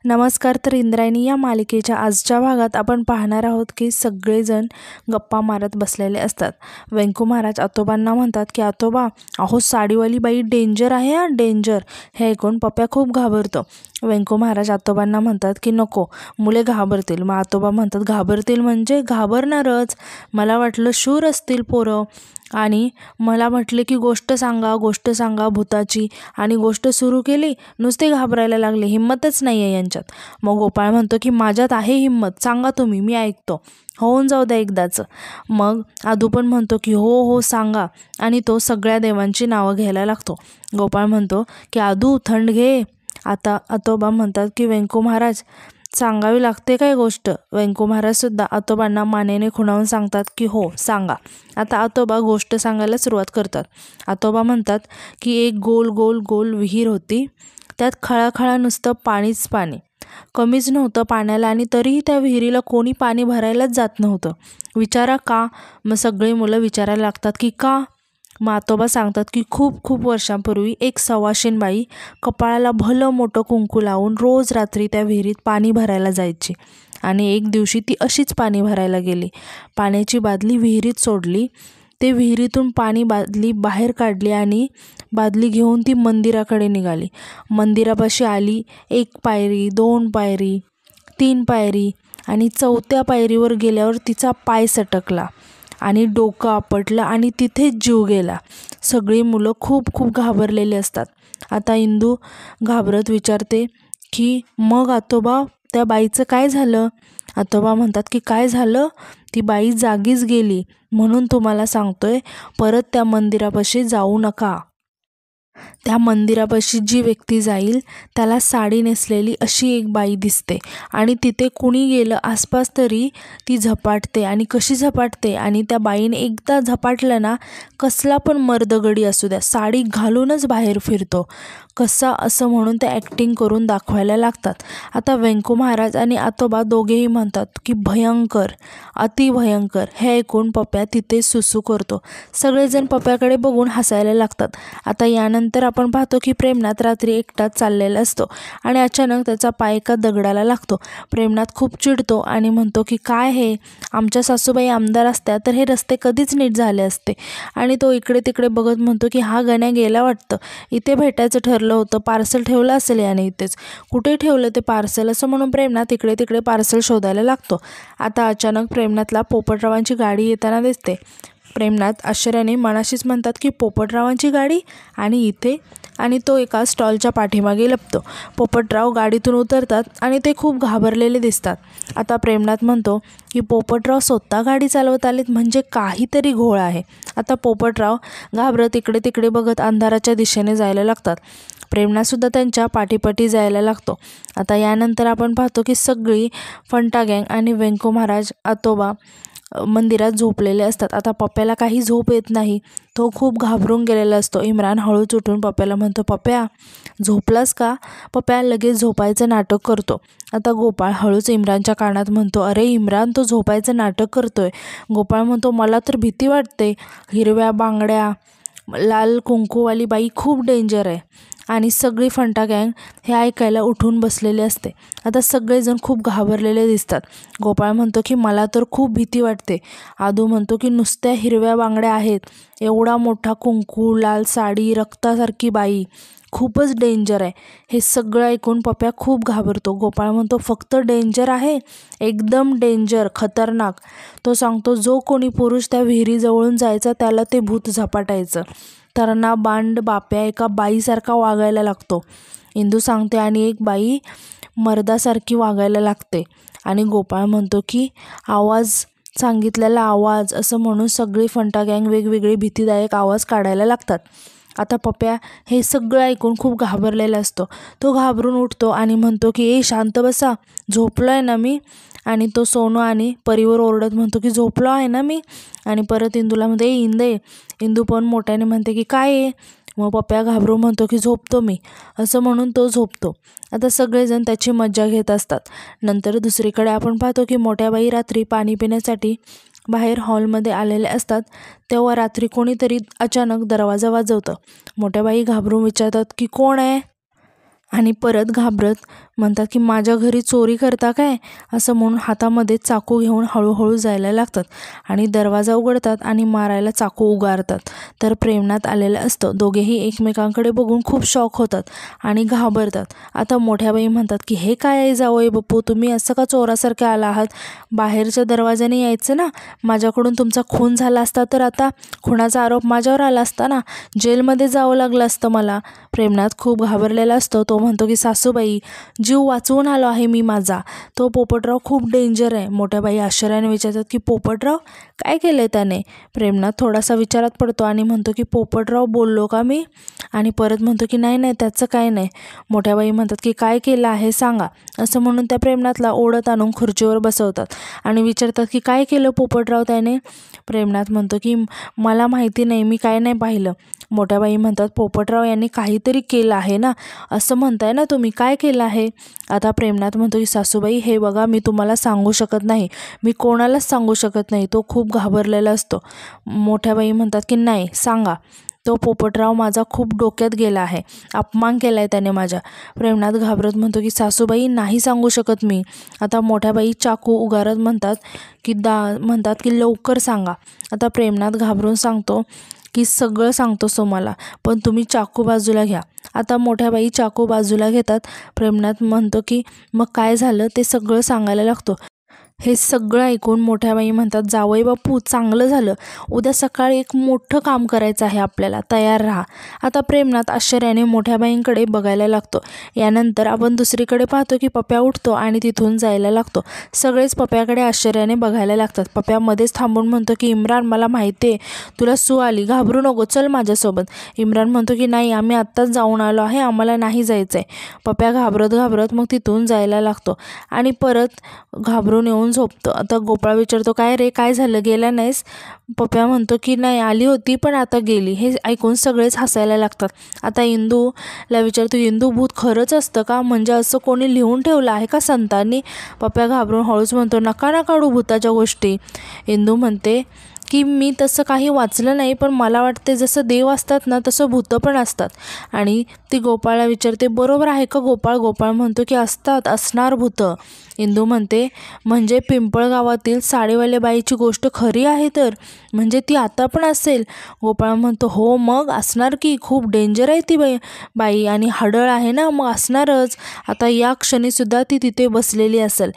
नमस्कार. तर इंद्रायणी या मालिकेच्या आजच्या भागात आपण पाहणार आहोत की सगळेजण गप्पा मारत बसलेले असतात. व्यंकू महाराज आतोबांना म्हणतात की आतोबा, अहो साडीवाली बाई डेंजर आहे हा, डेंजर. हे ऐकून पप्या खूप घाबरतो. व्यंकू महाराज आतोबांना म्हणतात की नको, मुले घाबरतील. मग आतोबा म्हणतात घाबरतील म्हणजे घाबरणारच, मला वाटलं शूर असतील पोरं. आणि मला म्हटले की गोष्ट सांगा भूताची, आणि गोष्ट सुरू केली, नुसते घाबरायला लागले, हिंमतच नाही आहे यांच्यात. मग गोपाळ म्हणतो की माझ्यात आहे हिंमत, सांगा तुम्ही, मी ऐकतो, होऊन जाऊ द्या एकदाचं. मग आदू पण म्हणतो की हो हो सांगा, आणि तो सगळ्या देवांची नावं घ्यायला लागतो. गोपाळ म्हणतो की आदू थंड घे. आता आतोबा म्हणतात की व्यंकू महाराज सांगावी लागते काय गोष्ट. व्यंकू महाराज सुद्धा आतोबांना मानेने खुणावून सांगतात की हो सांगा. आता आतोबा गोष्ट सांगायला सुरुवात करतात. आतोबा म्हणतात की एक गोल गोल गोल विहीर होती, त्यात खळाखळा नुसतं पाणीच पाणी, कमीच नव्हतं पाण्याला, आणि तरीही त्या विहिरीला कोणी पाणी भरायलाच जात नव्हतं. विचारा का. मग सगळी मुलं विचारायला लागतात की का. मग आतोबा सांगतात की खूप खूप वर्षांपूर्वी एक सवाशीण बाई कपाळाला भलं मोठं कुंकू लावून रोज रात्री त्या विहिरीत पाणी भरायला जायची. आणि एक दिवशी ती अशीच पाणी भरायला गेली. पाण्याची बादली विहिरीत सोडली. ते विहिरीतून पाणी बादली बाहेर काढली आणि बादली घेऊन ती मंदिराकडे निघाली. मंदिरापाशी आली. 1 पायरी, 2 पायरी, 3 पायरी, आणि 4थ्या पायरीवर गेल्यावर तिचा पाय सटकला आणि डोकं आपटलं आणि तिथेच जीव गेला. सगळी मुलं खूप खूप घाबरलेली असतात. आता इंदू घाबरत विचारते की मग आतोबा त्या बाईचं काय झालं. आतोबा म्हणतात की काय झालं, ती बाई जागीच गेली, म्हणून तुम्हाला सांगतोय, परत त्या मंदिरापाशी जाऊ नका. त्या मंदिरापाशी जी व्यक्ती जाईल त्याला साडी नेसलेली अशी एक बाई दिसते, आणि तिथे कुणी गेलं आसपास तरी ती झपाटते. आणि कशी झपाटते, आणि त्या बाईने एकदा झपाटलं ना, कसला पण मर्दगडी असू द्या, साडी घालूनच बाहेर फिरतो. कसा असं म्हणून ते ॲक्टिंग करून दाखवायला लागतात. आता व्यंकू महाराज आणि आतोबा दोघेही म्हणतात की भयंकर, अतिभयंकर. हे ऐकून पप्या तिथे सुसू करतो. सगळेजण पप्याकडे बघून हसायला लागतात. आता यानंतर आपण पाहतो की प्रेमनाथ रात्री एकटाच चाललेला असतो, आणि अचानक त्याचा पाय एका दगडाला लागतो. प्रेमनाथ खूप चिडतो आणि म्हणतो की काय हे, आमच्या सासूबाई आमदार असत्या तर हे रस्ते कधीच नीट झाले असते. आणि तो इकडे तिकडे बघत म्हणतो की हा गण्या गेला वाटतं, इथे भेटायचं ठरलं होतं, पार्सल ठेवलं असेल याने इथेच, कुठे ठेवलं ते पार्सल. असं म्हणून प्रेमनाथ इकडे तिकडे पार्सल शोधायला लागतो. आता अचानक प्रेमनाथला पोपटरावांची गाडी येताना दिसते. प्रेमनाथ आश्चर्याने मनाशीच म्हणतात की पोपटरावांची गाडी आणि इथे, आणि तो एका स्टॉलच्या पाठीमागे लपतो. पोपटराव गाडीतून उतरतात आणि ते खूप घाबरलेले दिसतात. आता प्रेमनाथ म्हणतो की पोपटराव स्वतः गाडी चालवत आलेत, म्हणजे काहीतरी घोळ आहे. आता पोपटराव घाबरत इकडे तिकडे बघत अंधाराच्या दिशेने जायला लागतात. प्रेमनाथसुद्धा त्यांच्या पाठीपाठी जायला लागतो. आता यानंतर आपण पाहतो की सगळी फंटा गँग आणि व्यंकू महाराज आतोबा मंदिरात झोपलेले असतात. आता पप्याला काही झोप येत नाही, तो खूप घाबरून गेलेला असतो. इम्रान हळूच उठून पप्याला म्हणतो, पप्या झोपलास का. पप्या लगेच झोपायचं नाटक करतो. आता गोपाळ हळूच इम्रानच्या कानात म्हणतो, अरे इम्रान, तो झोपायचं नाटक करतोय. गोपाळ म्हणतो, मला तर भीती वाटते, हिरव्या बांगड्या लाल कुंकूवाली बाई खूप डेंजर आहे. आणि सगळी फंटा गँग हे ऐकायला उठून बसलेले असते. आता सगळेजण खूप घाबरलेले दिसतात. गोपाळ म्हणतो की मला तर खूप भीती वाटते. आदू म्हणतो की नुसत्या हिरव्या बांगड्या आहेत, एवढा मोठा कुंकू, लाल साडी, रक्तासारखी बाई, खूपच डेंजर आहे. हे सगळं ऐकून पप्या खूप घाबरतो. गोपाळ म्हणतो फक्त डेंजर आहे, एकदम डेंजर, खतरनाक. तो सांगतो जो कोणी पुरुष त्या विहिरीजवळून जायचा त्याला ते भूत झपाटायचं. तरणा बांड बाप्या एका बाईसारखा वागायला लागतो. इंदू सांगते आणि एक बाई मर्दासारखी वागायला लागते. आणि गोपाळ म्हणतो की आवाज, सांगितलेला आवाज, असं म्हणून सगळी फंटा गँग वेगवेगळे भीतीदायक आवाज काढायला लागतात. आता पप्या हे सगळं ऐकून खूप घाबरलेला असतो. तो घाबरून उठतो आणि म्हणतो की ए शांत बसा, झोपलो आहे ना मी. आणि तो सोनू आणि परीवर ओरडत म्हणतो की झोपलो आहे ना मी. आणि परत इंदूला म्हणते ए इंदे. इंदू पण मोठ्याने म्हणते की काय आहे. मग पप्या घाबरून म्हणतो की झोपतो मी, असं म्हणून तो झोपतो. आता सगळेजण त्याची मज्जा घेत असतात. नंतर दुसरीकडे आपण पाहतो की मोठ्या बाई रात्री पाणी पिण्यासाठी बाहेर हॉलमध्ये आलेले असतात. तेव्हा रात्री कोणीतरी अचानक दरवाजा वाजवतं. मोठ्या बाई घाबरून विचारतात की कोण आहे. आणि परत घाबरत म्हणतात की माझ्या घरी चोरी करता काय, असं म्हणून हातामध्ये चाकू घेऊन हळूहळू जायला लागतात आणि दरवाजा उघडतात आणि मारायला चाकू उगारतात. तर प्रेमनाथ आलेलं असतं. दोघेही एकमेकांकडे बघून खूप शॉक होतात आणि घाबरतात. आता मोठ्या बाई म्हणतात की हे काय आहे जावई बापू, तुम्ही असं का चोरासारखे आला आहात? बाहेरच्या दरवाजाने यायचं ना. माझ्याकडून तुमचा खून झाला असता तर आता खुनाचा आरोप माझ्यावर आला असता ना, जेलमध्ये जावं लागलं असतं मला. प्रेमनाथ खूप घाबरलेला असतो. तो म्हणतो की सासूबाई, जीव वाचवून आलो आहे मी माझा. तो पोपटराव खूप डेंजर आहे. मोठ्या बाई आश्चर्याने विचारतात की पोपटराव काय केलंय त्याने? प्रेमनाथ थोडासा विचारात पडतो आणि म्हणतो की पोपटराव बोललो का मी? आणि परत म्हणतो की नाही नाही त्याचं काय नाही. मोठ्या बाई म्हणतात की काय केलं आहे सांगा. असं म्हणून त्या प्रेमनाथला ओढत आणून खुर्चीवर बसवतात आणि विचारतात की काय केलं पोपटराव त्याने? प्रेमनाथ म्हणतो की मला माहिती नाही, मी काय नाही पाहिलं. मोठ्या बाई म्हणतात पोपटराव यांनी काहीतरी केलं आहे ना, असं म्हणताय ना तुम्ही, काय केलं आहे? आता प्रेमनाथ म्हणतो की सासूबाई हे बघा, मी तुम्हाला सांगू शकत नाही, मी कोणालाच सांगू शकत नाही. तो खूप घाबरलेला असतो. मोठ्या बाई म्हणतात की नाही सांगा. तो पोपटराव माझा खूप डोक्यात गेला आहे, अपमान केला आहे त्याने माझ्या. प्रेमनाथ घाबरत म्हणतो की सासूबाई नाही सांगू शकत मी. आता मोठ्या बाई चाकू उगारत म्हणतात की लवकर सांगा. आता प्रेमनाथ घाबरून सांगतो की सगळं सांगतोस तुम्हाला, पण तुम्ही चाकू बाजूला घ्या. आता मोठ्या बाई चाकू बाजूला घेतात. प्रेमनाथ म्हणतो की मग काय झालं ते सगळं सांगायला लागतो. हे सगळं ऐकून मोठ्या बाई म्हणतात जावई बापू चांगलं झालं, उद्या सकाळी एक मोठं काम करायचं आहे आपल्याला, तयार राहा. आता प्रेमनाथ आश्चर्याने मोठ्या बाईंकडे बघायला लागतो. यानंतर आपण दुसरीकडे पाहतो की पप्या उठतो आणि तिथून जायला लागतो. सगळेच पप्याकडे आश्चर्याने बघायला लागतात. पप्या मध्येच थांबून म्हणतो की इम्रान मला माहिती आहे तुला सू आली, घाबरू नको, चल माझ्यासोबत. इम्रान म्हणतो की नाही आम्ही आत्ताच जाऊन आलो आहे, आम्हाला नाही जायचं आहे. पप्या घाबरत मग तिथून जायला लागतो आणि परत घाबरून येऊन झोपतो. आता गोपाळ विचारतो काय रे काय झालं, गेला नाहीस? पप्या म्हणतो की नाही आली होती पण आता गेली. हे ऐकून सगळेच हसायला लागतात. आता इंदूला विचारतो इंदू भूत खरंच असतं का, म्हणजे असं कोणी लिहून ठेवलं आहे का संतांनी? पप्या घाबरून हळूच म्हणतो नका ना काढू भूताच्या गोष्टी. इंदू म्हणते की मी तसं काही वाचलं नाही, पण मला वाटते जसं देव असतात ना तसं भूतं पण असतात. आणि ती गोपाळला विचारते बरोबर आहे का गोपाळ? गोपाळ म्हणतो की असणार भूतं. इंदू म्हणते म्हणजे पिंपळगावातील साडीवाल्या बाईची गोष्ट खरी आहे तर, म्हणजे ती आता पण असेल? गोपाळ म्हणतो हो मग असणार की, खूप डेंजर आहे ती बाई आणि हडळ आहे ना, मग असणारच. आता या क्षणीसुद्धा ती तिथे बसलेली असेल.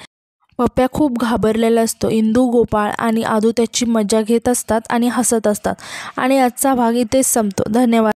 पप्या खूप घाबरलेला असतो. इंदू, गोपाळ आणि आदू त्याची मजा घेत असतात आणि हसत असतात. आणि आजचा भाग इथेच संपतो. धन्यवाद.